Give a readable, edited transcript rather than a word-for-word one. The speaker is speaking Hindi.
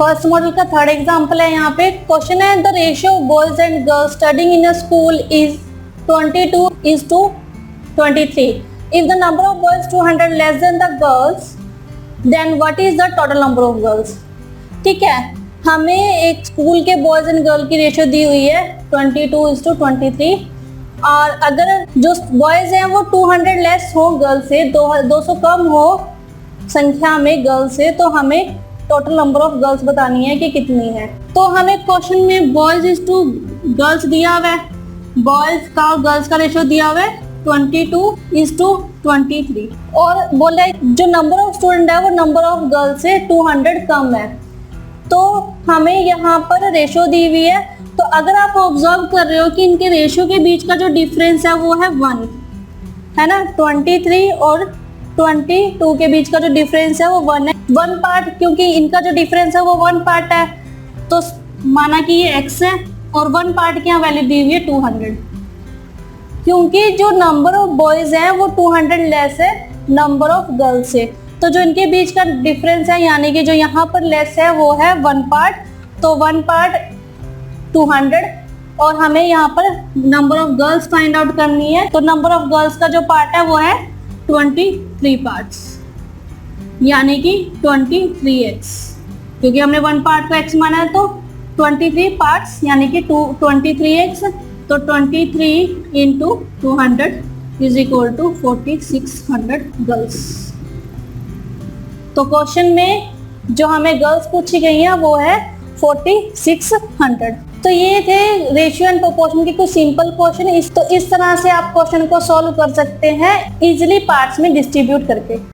फर्स्ट मॉडल का थर्ड एग्जांपल है। यहाँ पे क्वेश्चन है the ratio of boys and girls studying in a school is 22:23। If the number of boys 200 less than the girls then what is the total number of girls. ठीक है, हमें एक स्कूल के बॉयज एंड गर्ल की रेशियो दी हुई है 22:23 और अगर जो बॉयज हैं वो 200 लेस हो गर्ल से, 200 कम हो संख्या में गर्ल से, तो हमें टोटल नंबर ऑफ गर्ल्स बतानी है कि कितनी है। तो हमें क्वेश्चन में बॉयज इज टू गर्ल्स दिया हुआ है, बॉयज का और गर्ल्स का रेशियो दिया हुआ है 22:23 और बोला जो नंबर ऑफ स्टूडेंट है वो नंबर ऑफ गर्ल्स से 200 कम है। तो हमें यहाँ पर रेशियो दी हुई है, तो अगर आप ऑब्जर्व कर रहे हो कि इनके रेशियो के बीच का जो डिफरेंस है वो है 1 है ना, 23 और 22 के बीच का जो डिफरेंस है वो 1 है। 1 पार्ट, क्योंकि इनका जो डिफरेंस है वो 1 पार्ट है तो माना कि ये x है और 1 पार्ट की यहाँ वैल्यू दी हुई है 200, क्योंकि जो नंबर ऑफ बॉयज हैं वो 200 लेस है नंबर ऑफ गर्ल्स से। तो जो इनके बीच का डिफरेंस है यानी कि जो यहाँ पर लेस है वो है 1 पार्ट, तो 1 पार्ट 200 और हमें यहाँ पर number of girls find out करनी है। तो नंबर ऑफ गर्ल्स का जो पार्ट है वो है 23 पार्ट्स यानी कि 23x, क्योंकि हमने 1 पार्ट को x माना है तो 23 पार्ट्स यानी कि 23x, तो 23 into 200 is equal to 4600 girls. तो क्वेश्चन में जो हमें गर्ल्स पूछी गई हैं वो है 4600। तो ये थे रेशियो एंड प्रोपोर्शन के कुछ सिंपल क्वेश्चन। इस तरह से आप क्वेश्चन को सॉल्व कर सकते हैं इजीली पार्ट्स में डिस्ट्रीब्यूट करके।